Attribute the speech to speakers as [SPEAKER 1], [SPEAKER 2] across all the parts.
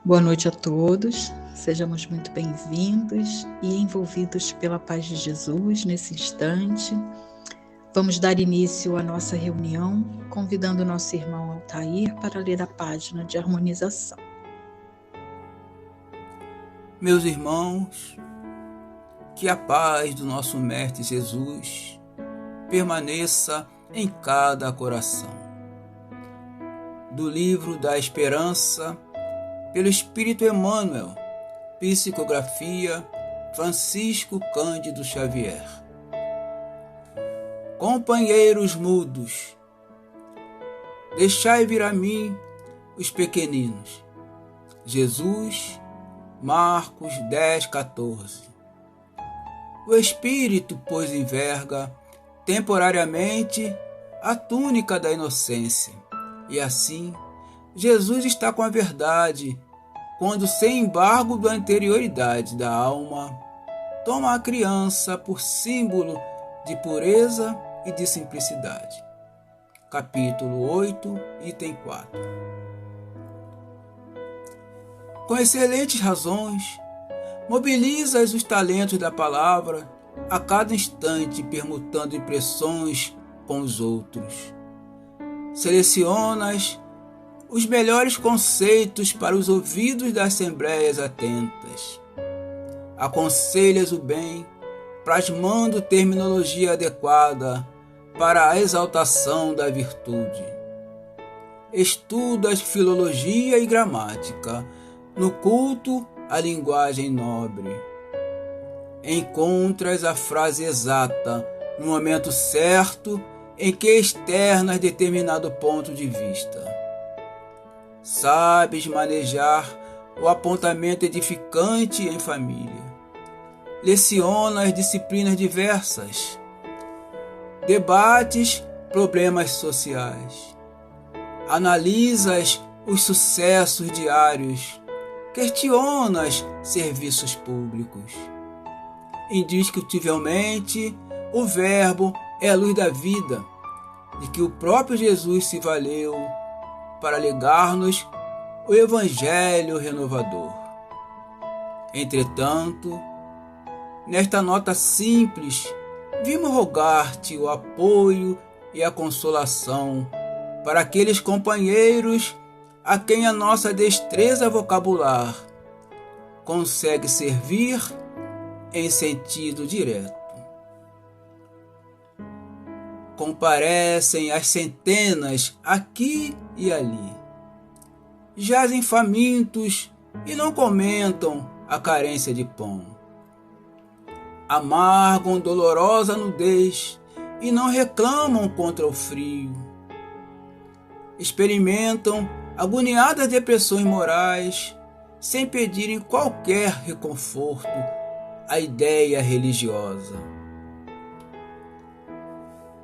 [SPEAKER 1] Boa noite a todos, sejamos muito bem-vindos e envolvidos pela paz de Jesus nesse instante. Vamos dar início à nossa reunião, convidando o nosso irmão Altair para ler a página de harmonização.
[SPEAKER 2] Meus irmãos, que a paz do nosso Mestre Jesus permaneça em cada coração. Do livro da Esperança, pelo Espírito Emmanuel, psicografia Francisco Cândido Xavier. Companheiros mudos, deixai vir a mim os pequeninos. Jesus, Marcos 10:14. O Espírito, pois, enverga temporariamente a túnica da inocência, e assim Jesus está com a verdade, quando, sem embargo da anterioridade da alma, toma a criança por símbolo de pureza e de simplicidade. Capítulo 8, item 4. Com excelentes razões, mobilizas os talentos da palavra a cada instante, permutando impressões com os outros. Selecionas os melhores conceitos para os ouvidos das assembleias atentas. Aconselhas o bem, plasmando terminologia adequada para a exaltação da virtude. Estudas filologia e gramática, no culto à linguagem nobre. Encontras a frase exata no momento certo em que externas determinado ponto de vista. Sabes manejar o apontamento edificante em família. Lecionas disciplinas diversas. Debates problemas sociais. Analisas os sucessos diários. Questionas serviços públicos. Indiscutivelmente, o Verbo é a luz da vida, de que o próprio Jesus se valeu para legar-nos o Evangelho renovador. Entretanto, nesta nota simples, vimos rogar-te o apoio e a consolação para aqueles companheiros a quem a nossa destreza vocabular consegue servir em sentido direto. Comparecem as centenas aqui e ali. Jazem famintos e não comentam a carência de pão. Amargam dolorosa nudez e não reclamam contra o frio. Experimentam agoniadas depressões morais sem pedirem qualquer reconforto à ideia religiosa.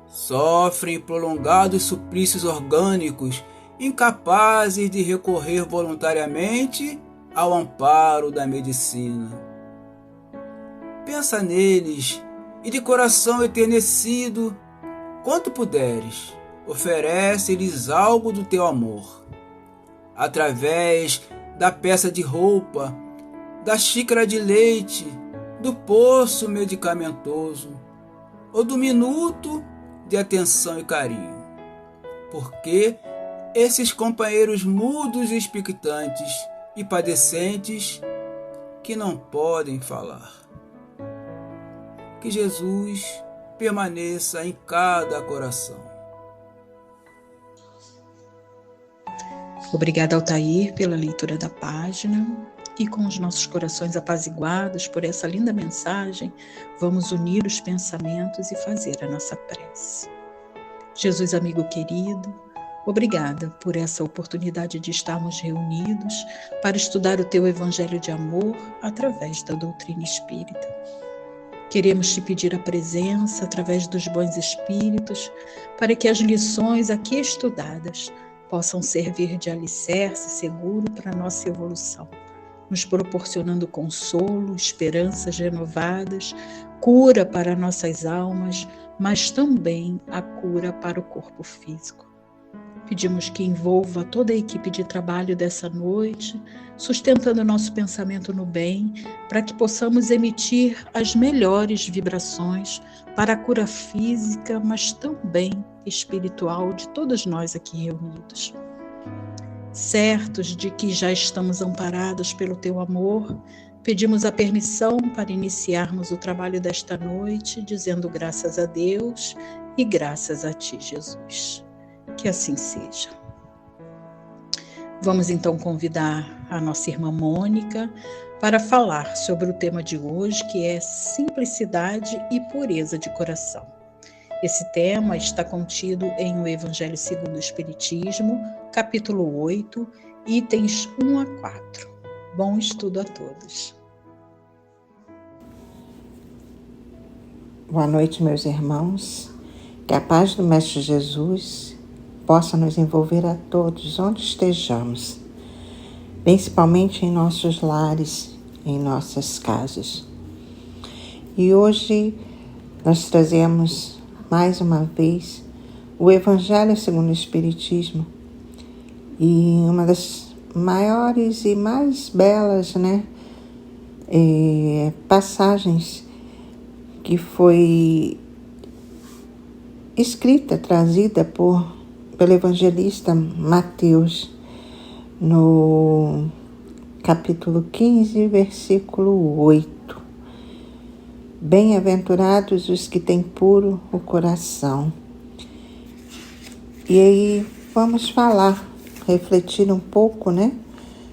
[SPEAKER 2] Sofrem prolongados suplícios orgânicos, incapazes de recorrer voluntariamente ao amparo da medicina. Pensa neles e, de coração eternecido, quanto puderes, oferece-lhes algo do teu amor, através da peça de roupa, da xícara de leite, do poço medicamentoso, ou do minuto de atenção e carinho, porque esses companheiros mudos e expectantes e padecentes que não podem falar. Que Jesus permaneça em cada coração.
[SPEAKER 1] Obrigada, Altair, pela leitura da página. E com os nossos corações apaziguados por essa linda mensagem, vamos unir os pensamentos e fazer a nossa prece. Jesus, amigo querido, obrigada por essa oportunidade de estarmos reunidos para estudar o teu Evangelho de amor através da doutrina espírita. Queremos te pedir a presença através dos bons espíritos para que as lições aqui estudadas possam servir de alicerce seguro para a nossa evolução, nos proporcionando consolo, esperanças renovadas, cura para nossas almas, mas também a cura para o corpo físico. Pedimos que envolva toda a equipe de trabalho dessa noite, sustentando nosso pensamento no bem, para que possamos emitir as melhores vibrações para a cura física, mas também espiritual de todos nós aqui reunidos. Certos de que já estamos amparados pelo Teu amor, pedimos a permissão para iniciarmos o trabalho desta noite, dizendo graças a Deus e graças a Ti, Jesus. Que assim seja. Vamos então convidar a nossa irmã Mônica para falar sobre o tema de hoje, que é simplicidade e pureza de coração. Esse tema está contido em O Evangelho segundo o Espiritismo, capítulo 8, itens 1 a 4. Bom estudo a todos.
[SPEAKER 3] Boa noite, meus irmãos. Que a paz do Mestre Jesus possa nos envolver a todos, onde estejamos, principalmente em nossos lares, em nossas casas. E hoje nós trazemos mais uma vez o Evangelho segundo o Espiritismo, e uma das maiores e mais belas, passagens que foi escrita, trazida pelo evangelista Mateus, no capítulo 15, versículo 8. Bem-aventurados os que têm puro o coração. E aí vamos refletir um pouco,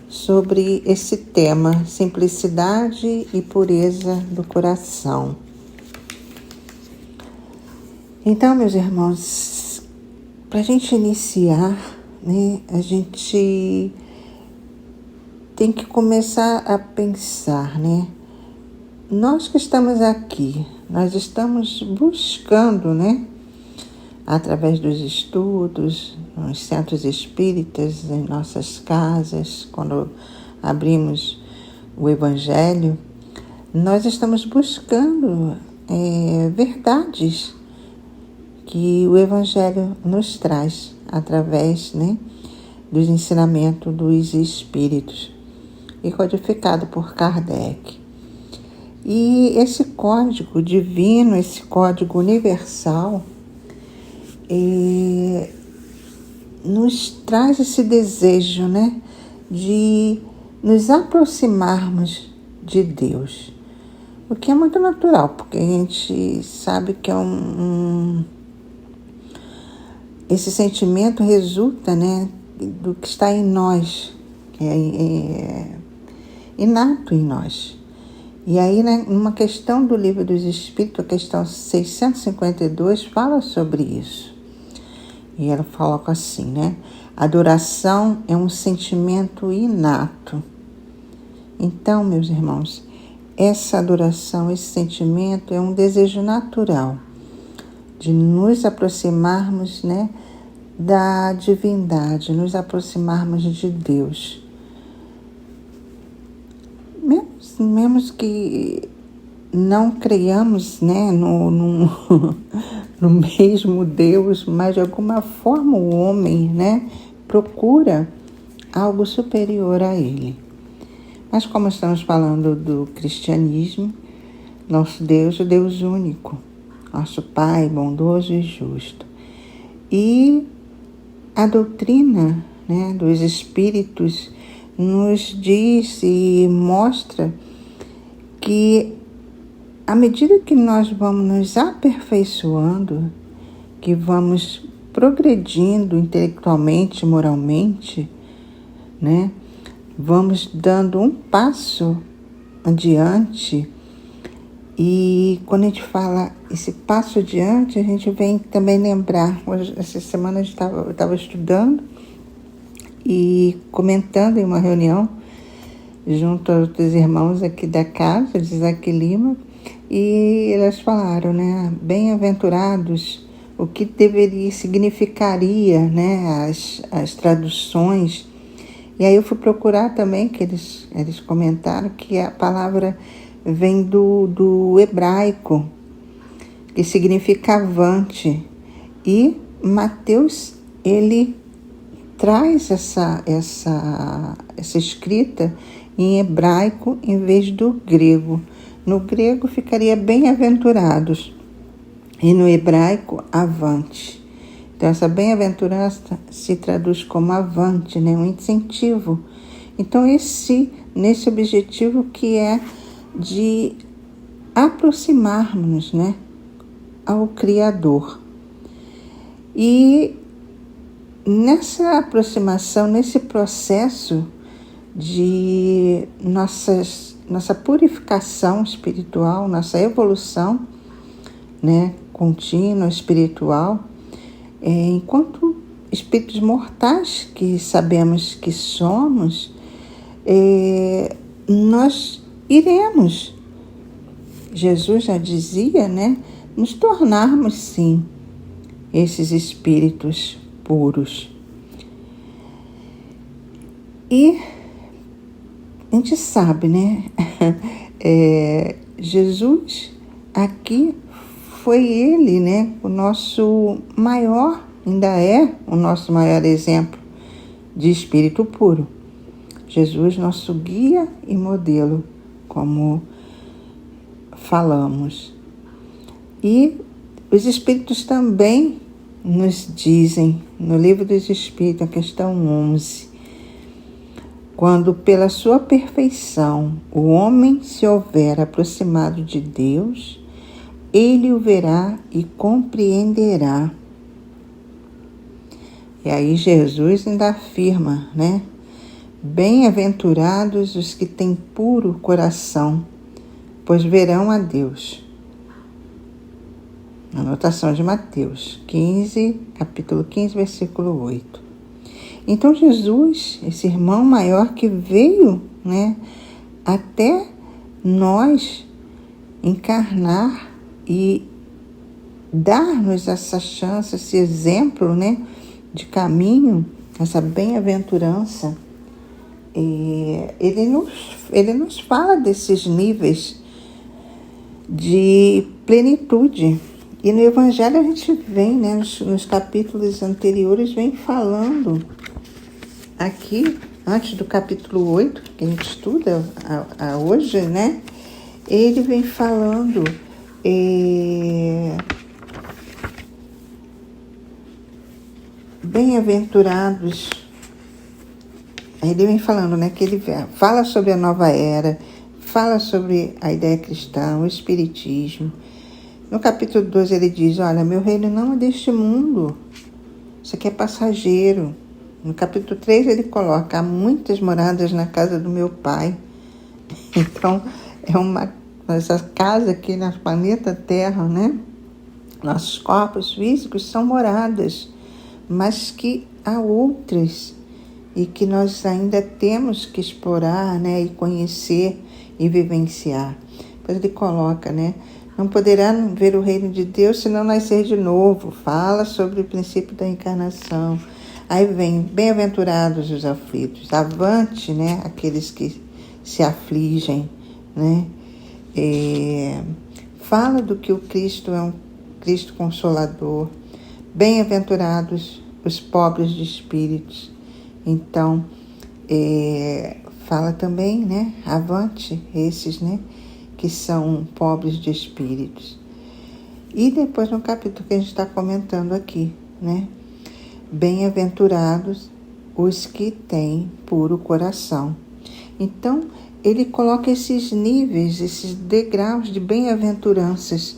[SPEAKER 3] sobre esse tema, simplicidade e pureza do coração. Então, meus irmãos, para a gente iniciar, a gente tem que começar a pensar, Nós que estamos aqui, nós estamos buscando, através dos estudos, nos centros espíritas, em nossas casas, quando abrimos o Evangelho, nós estamos buscando verdades que o Evangelho nos traz através dos ensinamentos dos Espíritos e codificado por Kardec. E esse código divino, esse código universal, nos traz esse desejo, de nos aproximarmos de Deus. O que é muito natural, porque a gente sabe que esse sentimento resulta, do que está em nós, que é inato em nós. E aí, numa questão do Livro dos Espíritos, a questão 652, fala sobre isso. E ela coloca assim, adoração é um sentimento inato. Então, meus irmãos, essa adoração, esse sentimento é um desejo natural de nos aproximarmos, da divindade, nos aproximarmos de Deus. Mesmo que não creiamos, no mesmo Deus, mas de alguma forma o homem, procura algo superior a ele. Mas como estamos falando do cristianismo, nosso Deus é o Deus único, nosso Pai bondoso e justo. E a doutrina, dos Espíritos nos diz e mostra que à medida que nós vamos nos aperfeiçoando, que vamos progredindo intelectualmente, moralmente, vamos dando um passo adiante. E quando a gente fala esse passo adiante, a gente vem também lembrar. Hoje, essa semana eu estava estudando e comentando em uma reunião junto aos outros irmãos aqui da casa, de Isaac Lima, e elas falaram, bem-aventurados, o que significaria, as traduções. E aí eu fui procurar também, que eles comentaram que a palavra vem do hebraico, que significa avante. E Mateus, ele traz essa escrita em hebraico em vez do grego. No grego ficaria bem-aventurados e no hebraico avante. Então essa bem-aventurança se traduz como avante, né? Um incentivo. Então nesse objetivo que é de aproximarmos, né, ao Criador. E nessa aproximação, nesse processo de nossa purificação espiritual, nossa evolução, né, contínua espiritual, enquanto espíritos mortais que sabemos que somos, nós iremos, Jesus já dizia, né, nos tornarmos sim esses espíritos puros. E a gente sabe, né? Jesus aqui foi ele, né? O nosso maior, ainda é o nosso maior exemplo de espírito puro. Jesus, nosso guia e modelo, como falamos. E os espíritos também nos dizem, no Livro dos Espíritos, a questão 11, quando pela sua perfeição o homem se houver aproximado de Deus, ele o verá e compreenderá. E aí Jesus ainda afirma, né? Bem-aventurados os que têm puro coração, pois verão a Deus. Anotação de Mateus 15, capítulo 15, versículo 8. Então Jesus, esse irmão maior que veio, né, até nós encarnar e dar-nos essa chance, esse exemplo, né, de caminho, essa bem-aventurança, ele nos fala desses níveis de plenitude. E no Evangelho a gente vem, né, nos capítulos anteriores, vem falando aqui, antes do capítulo 8, que a gente estuda hoje, né, ele vem falando bem-aventurados. Ele vem falando, né, que ele fala sobre a nova era, fala sobre a ideia cristã, o espiritismo. No capítulo 12 ele diz, olha, meu reino não é deste mundo, isso aqui é passageiro. No capítulo 3 ele coloca, há muitas moradas na casa do meu pai. Então, essa casa aqui no planeta Terra, né? Nossos corpos físicos são moradas, mas que há outras e que nós ainda temos que explorar, né? E conhecer e vivenciar. Depois ele coloca, né? Não poderá ver o reino de Deus se não nascer de novo. Fala sobre o princípio da encarnação. Aí vem, bem-aventurados os aflitos. Avante, né? Aqueles que se afligem, né? Fala do que o Cristo é um Cristo consolador. Bem-aventurados os pobres de espíritos. Então, fala também, né? Avante esses, né? Que são pobres de espíritos. E depois no capítulo que a gente está comentando aqui, né? Bem-aventurados os que têm puro coração. Então, ele coloca esses níveis, esses degraus de bem-aventuranças.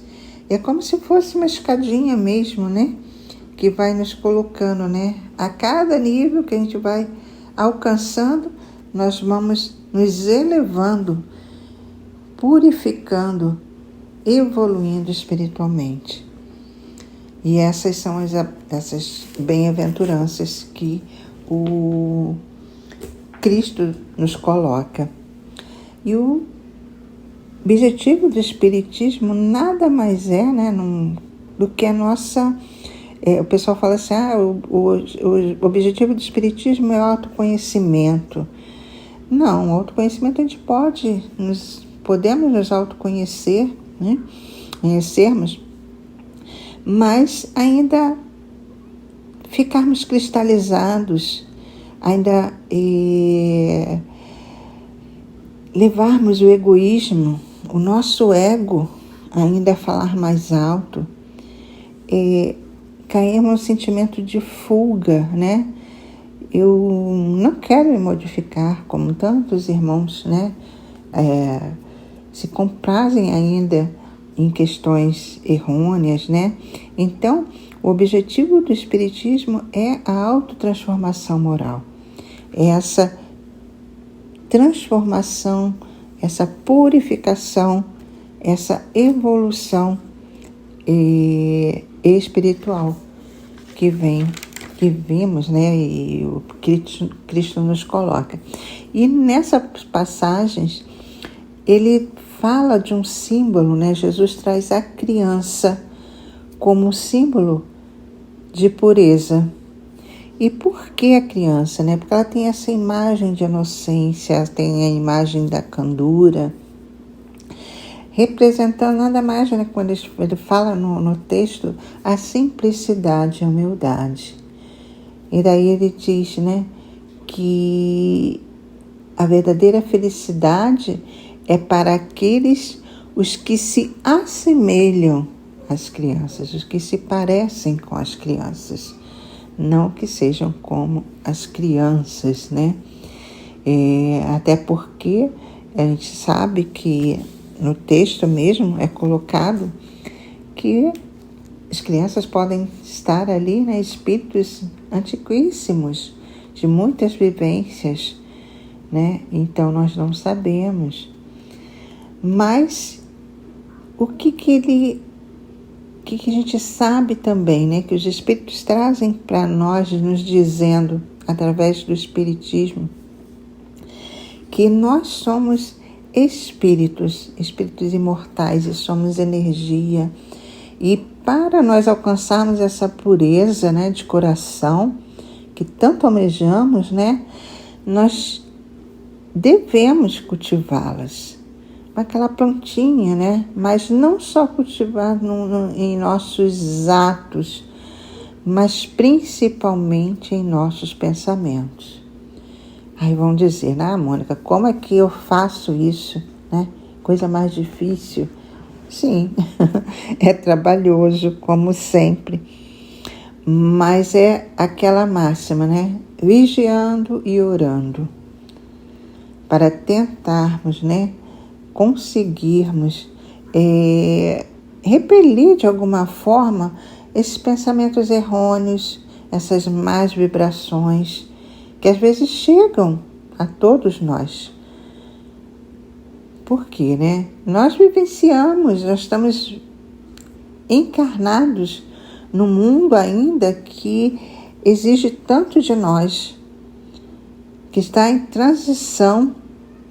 [SPEAKER 3] É como se fosse uma escadinha mesmo, né? Que vai nos colocando, né? A cada nível que a gente vai alcançando, nós vamos nos elevando, purificando, evoluindo espiritualmente. E essas são essas bem-aventuranças que o Cristo nos coloca. E o objetivo do Espiritismo nada mais é, né, do que a nossa... o pessoal fala assim, o objetivo do Espiritismo é o autoconhecimento. Não, o autoconhecimento a gente podemos nos autoconhecer, né? Conhecermos, mas ainda ficarmos cristalizados ainda levarmos o egoísmo, o nosso ego ainda a falar mais alto, cairmos no sentimento de fuga, né? Eu não quero me modificar, como tantos irmãos, né? Se comprazem ainda em questões errôneas, né? Então, o objetivo do Espiritismo é a autotransformação moral. É essa transformação, essa purificação, essa evolução espiritual que vimos, né? E o Cristo nos coloca. E nessas passagens, ele fala de um símbolo, né? Jesus traz a criança como símbolo de pureza. E por que a criança, né? Porque ela tem essa imagem de inocência, tem a imagem da candura, representando nada mais, né? Quando ele fala no texto, a simplicidade e a humildade. E daí ele diz, né, que a verdadeira felicidade é para aqueles os que se assemelham às crianças, os que se parecem com as crianças, não que sejam como as crianças, né? Até porque a gente sabe que no texto mesmo é colocado que as crianças podem estar ali, né, espíritos antiquíssimos, de muitas vivências, né? Então nós não sabemos. Mas o que a gente sabe também, né? Que os espíritos trazem para nós, nos dizendo, através do Espiritismo, que nós somos espíritos imortais e somos energia. E para nós alcançarmos essa pureza, né, de coração, que tanto almejamos, né, nós devemos cultivá-las. Aquela plantinha, né? Mas não só cultivar em nossos atos, mas principalmente em nossos pensamentos. Aí vão dizer, Mônica, como é que eu faço isso, né? Coisa mais difícil. Sim, é trabalhoso, como sempre, mas é aquela máxima, né? Vigiando e orando, para tentarmos, né, conseguirmos repelir de alguma forma esses pensamentos errôneos, essas más vibrações que às vezes chegam a todos nós. Por quê, né? Nós vivenciamos, nós estamos encarnados no mundo ainda que exige tanto de nós, que está em transição,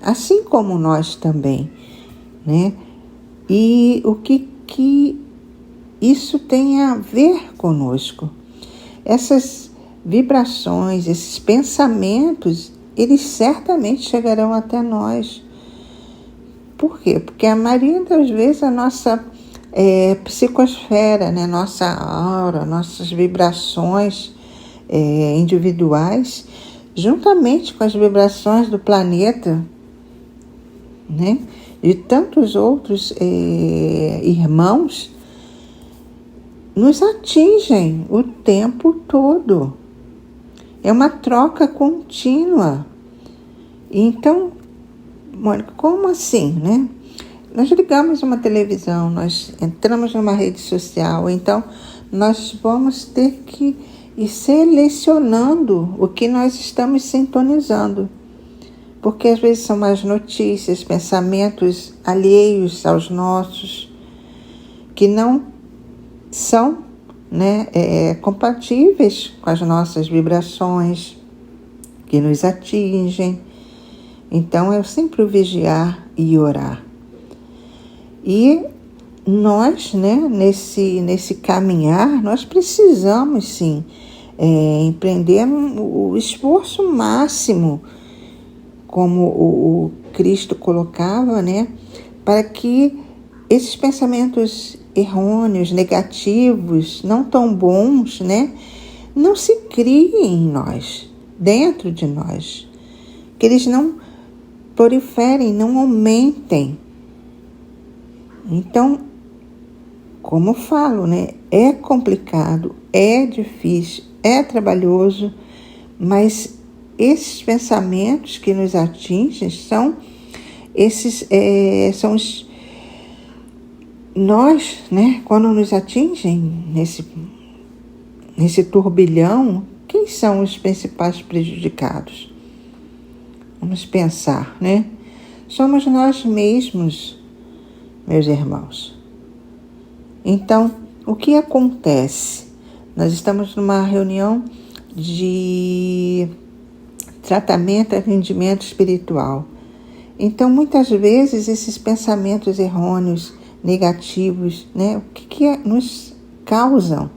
[SPEAKER 3] assim como nós também, né? E o que isso tem a ver conosco? Essas vibrações, esses pensamentos, eles certamente chegarão até nós. Por quê? Porque a maioria das vezes a nossa psicosfera, né? Nossa aura, nossas vibrações individuais, juntamente com as vibrações do planeta, né? E tantos outros irmãos, nos atingem o tempo todo. É uma troca contínua. Então, Mônica, como assim, né? Nós ligamos uma televisão, nós entramos numa rede social, então nós vamos ter que ir selecionando o que nós estamos sintonizando. Porque às vezes são mais notícias, pensamentos alheios aos nossos, que não são, né, compatíveis com as nossas vibrações, que nos atingem. Então, é sempre o vigiar e orar. E nós, né, nesse caminhar, nós precisamos, sim, empreender o esforço máximo, como o Cristo colocava, né, para que esses pensamentos errôneos, negativos, não tão bons, né, não se criem em nós. dentro de nós, que eles não proliferem, não aumentem. Então, como eu falo, né? É complicado, é difícil, é trabalhoso, mas esses pensamentos que nos atingem são nós, né? Quando nos atingem nesse turbilhão, quem são os principais prejudicados? Vamos pensar, né? Somos nós mesmos, meus irmãos. Então, o que acontece? Nós estamos numa reunião de tratamento e atendimento espiritual. Então, muitas vezes, esses pensamentos errôneos, negativos, né? O que nos causam?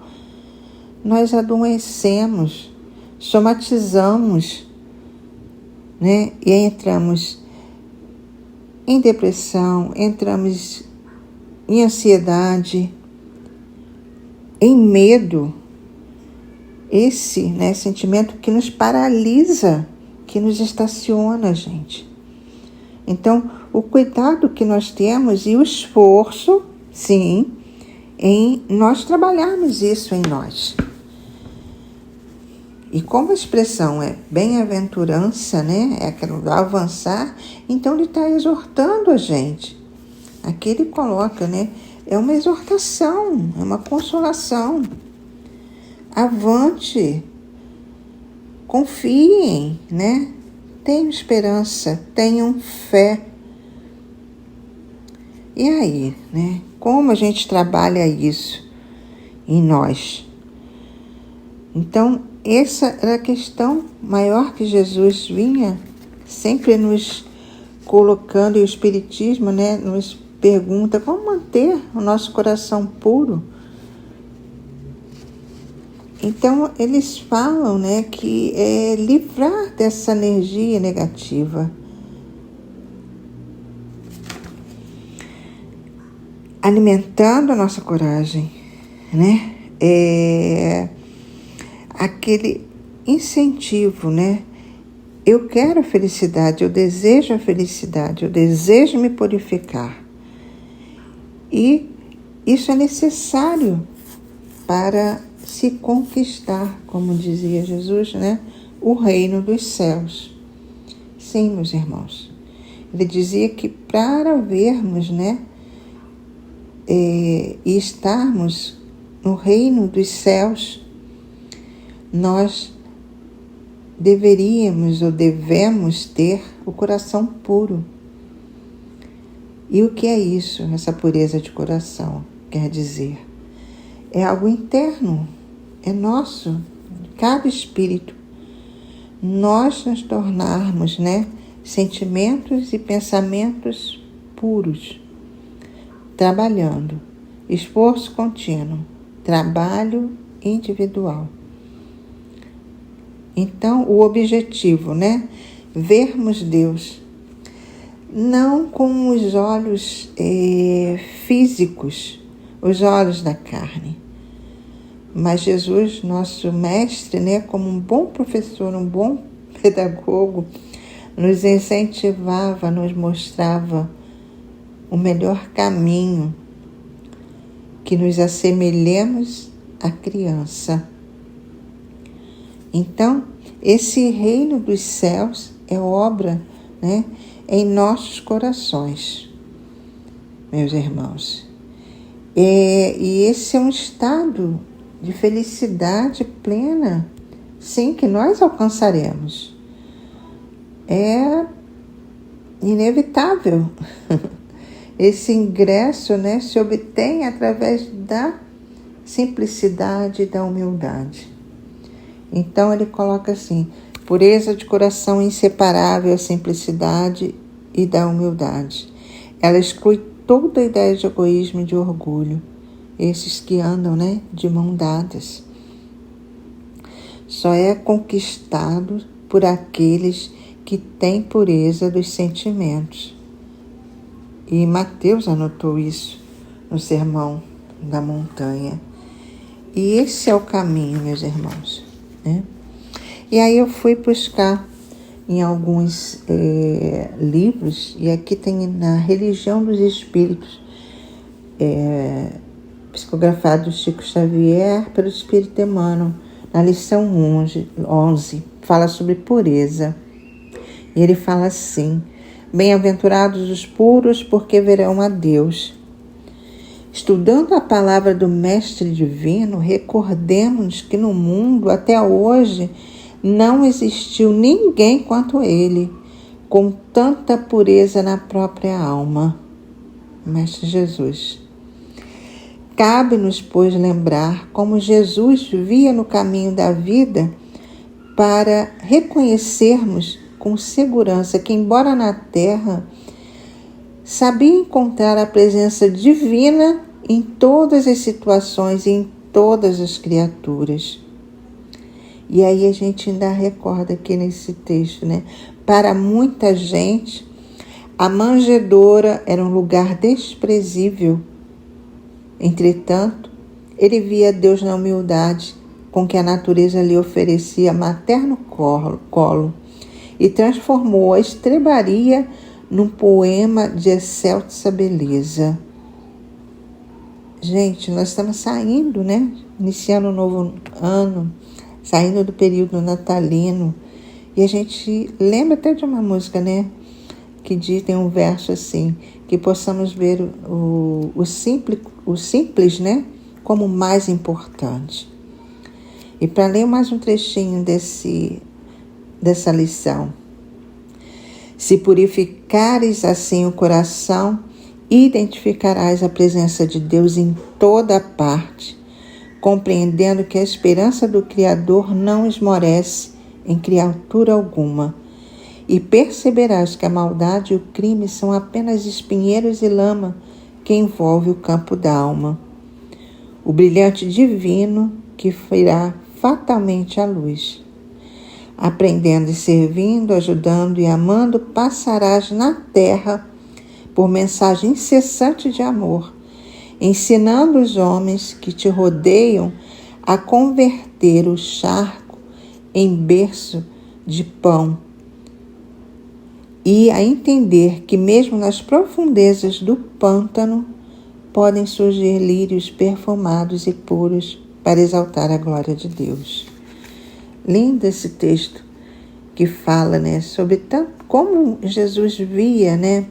[SPEAKER 3] Nós adoecemos, somatizamos, né? E entramos em depressão, entramos em ansiedade, em medo. Esse, né, sentimento que nos paralisa, que nos estaciona, gente. Então, o cuidado que nós temos e o esforço, sim, em nós trabalharmos isso em nós. E como a expressão é bem-aventurança, né, é aquilo do avançar, então ele está exortando a gente. Aqui ele coloca, né, é uma exortação, é uma consolação. Avante, confiem, né? Tenham esperança, tenham fé. E aí, né? Como a gente trabalha isso em nós? Então, essa era a questão maior que Jesus vinha sempre nos colocando, e o Espiritismo, né, nos pergunta como manter o nosso coração puro. Então, eles falam, né, que é livrar dessa energia negativa. Alimentando a nossa coragem, né? Aquele incentivo, né? Eu quero a felicidade, eu desejo a felicidade, eu desejo me purificar. E isso é necessário para se conquistar, como dizia Jesus, né? O reino dos céus. Sim, meus irmãos. Ele dizia que para vermos, né? E estarmos no reino dos céus, nós deveríamos ou devemos ter o coração puro. E o que é isso, essa pureza de coração? Quer dizer, é algo interno, é nosso, de cada espírito. Nós nos tornarmos, né, sentimentos e pensamentos puros, trabalhando, esforço contínuo, trabalho individual. Então, o objetivo, né, vermos Deus, não com os olhos físicos, os olhos da carne, mas Jesus, nosso mestre, né, como um bom professor, um bom pedagogo, nos incentivava, nos mostrava o melhor caminho, que nos assemelhemos à criança. Então, esse reino dos céus é obra, né, em nossos corações, meus irmãos. E esse é um estado de felicidade plena, sim, que nós alcançaremos. É inevitável. Esse ingresso, né, se obtém através da simplicidade e da humildade. Então ele coloca assim: pureza de coração inseparável à simplicidade e da humildade. Ela exclui toda a ideia de egoísmo e de orgulho. Esses que andam, né, de mão dadas. Só é conquistado por aqueles que têm pureza dos sentimentos. E Mateus anotou isso no Sermão da Montanha. E esse é o caminho, meus irmãos, né? E aí eu fui buscar em alguns livros, e aqui tem na Religião dos Espíritos, psicografado do Chico Xavier pelo Espírito Emmanuel, na lição 11, fala sobre pureza. E ele fala assim: bem-aventurados os puros, porque verão a Deus. Estudando a palavra do Mestre Divino, recordemos que no mundo, até hoje, não existiu ninguém quanto ele, com tanta pureza na própria alma. Mestre Jesus. Cabe-nos, pois, lembrar como Jesus via no caminho da vida para reconhecermos com segurança que, embora na terra, sabia encontrar a presença divina em todas as situações e em todas as criaturas. E aí a gente ainda recorda aqui nesse texto, né? Para muita gente, a manjedoura era um lugar desprezível. Entretanto, ele via Deus na humildade com que a natureza lhe oferecia materno colo e transformou a estrebaria num poema de excelsa beleza. Gente, nós estamos saindo, né? Iniciando um novo ano, saindo do período natalino. E a gente lembra até de uma música, né? Que diz, tem um verso assim, que possamos ver o simples, né? Como o mais importante. E para ler mais um trechinho dessa lição. Se purificares assim o coração, identificarás a presença de Deus em toda parte, compreendendo que a esperança do Criador não esmorece em criatura alguma, e perceberás que a maldade e o crime são apenas espinheiros e lama que envolve o campo da alma. O brilhante divino que virá fatalmente à luz. Aprendendo e servindo, ajudando e amando, passarás na terra por mensagem incessante de amor, ensinando os homens que te rodeiam a converter o charco em berço de pão e a entender que mesmo nas profundezas do pântano podem surgir lírios perfumados e puros para exaltar a glória de Deus. Lindo esse texto que fala, né, sobre como Jesus via, né,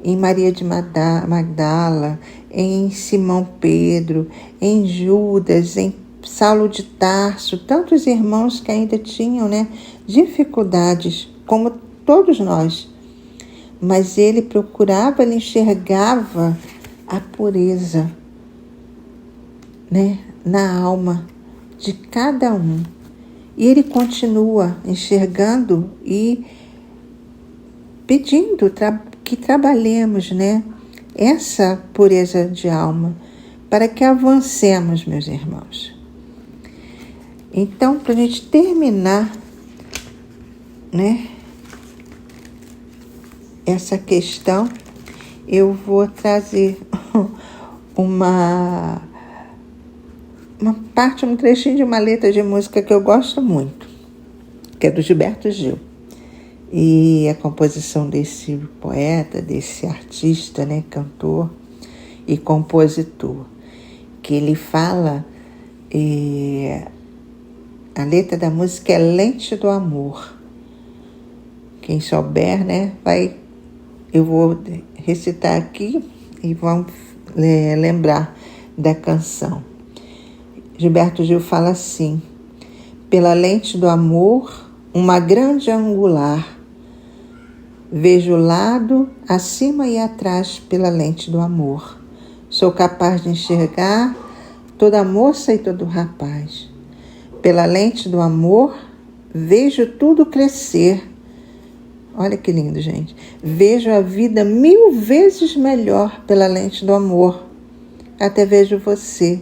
[SPEAKER 3] em Maria de Magdala, em Simão Pedro, em Judas, em Saulo de Tarso, tantos irmãos que ainda tinham, né, dificuldades, como todos nós. Mas ele procurava, ele enxergava a pureza, né, na alma de cada um. E ele continua enxergando e pedindo que trabalhemos, né, essa pureza de alma para que avancemos, meus irmãos. Então, para a gente terminar, né, essa questão, eu vou trazer uma parte, um trechinho de uma letra de música que eu gosto muito, que é do Gilberto Gil. E a composição desse poeta, desse artista, né, cantor e compositor, que ele fala, a letra da música é Lente do Amor. Quem souber, né, eu vou recitar aqui e vamos lembrar da canção. Gilberto Gil fala assim: pela lente do amor, uma grande angular, vejo o lado, acima e atrás pela lente do amor. Sou capaz de enxergar toda moça e todo rapaz. Pela lente do amor, vejo tudo crescer. Olha que lindo, gente. Vejo a vida 1000 vezes melhor pela lente do amor. Até vejo você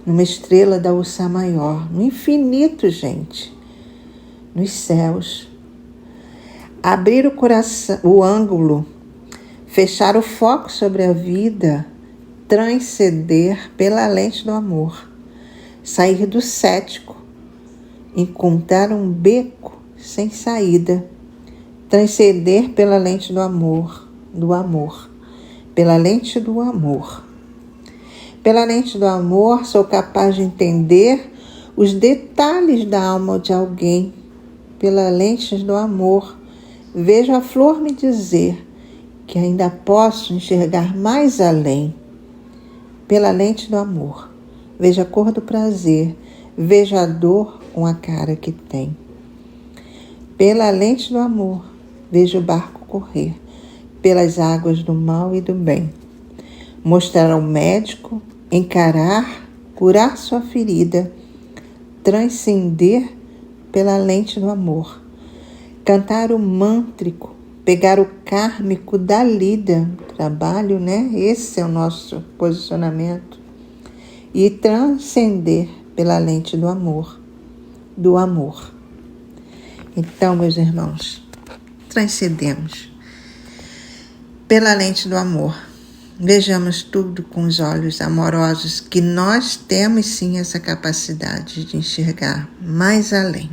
[SPEAKER 3] numa estrela da Ursa Maior, no infinito, gente, nos céus. Abrir o coração, o ângulo, fechar o foco sobre a vida, transcender pela lente do amor, sair do cético encontrar um beco sem saída, transcender pela lente do amor, pela lente do amor. Pela lente do amor, sou capaz de entender os detalhes da alma de alguém. Pela lente do amor, vejo a flor me dizer que ainda posso enxergar mais além. Pela lente do amor, vejo a cor do prazer, vejo a dor com a cara que tem. Pela lente do amor, vejo o barco correr pelas águas do mal e do bem. Mostrar ao médico, encarar, curar sua ferida, transcender pela lente do amor. Cantar o mântrico, pegar o kármico da lida, trabalho, né? Esse é o nosso posicionamento. E transcender pela lente do amor, Então, meus irmãos, transcendemos pela lente do amor. Vejamos tudo com os olhos amorosos, que nós temos sim essa capacidade de enxergar mais além.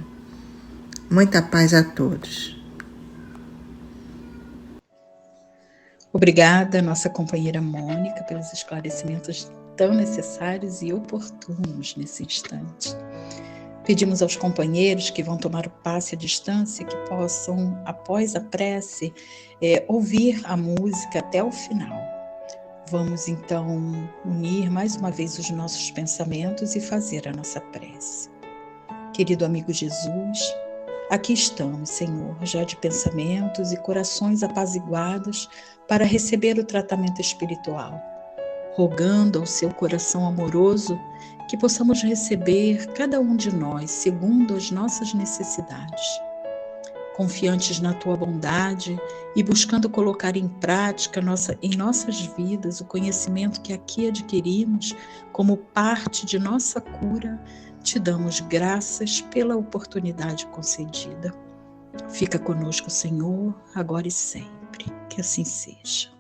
[SPEAKER 3] Muita paz a todos.
[SPEAKER 1] Obrigada, nossa companheira Mônica, pelos esclarecimentos tão necessários e oportunos nesse instante. Pedimos aos companheiros que vão tomar o passe à distância que possam, após a prece, ouvir a música até o final. Vamos então unir mais uma vez os nossos pensamentos e fazer a nossa prece. Querido amigo Jesus, aqui estamos, Senhor, já de pensamentos e corações apaziguados para receber o tratamento espiritual, rogando ao seu coração amoroso que possamos receber cada um de nós segundo as nossas necessidades. Confiantes na tua bondade e buscando colocar em prática em nossas vidas o conhecimento que aqui adquirimos como parte de nossa cura, te damos graças pela oportunidade concedida. Fica conosco, Senhor, agora e sempre. Que assim seja.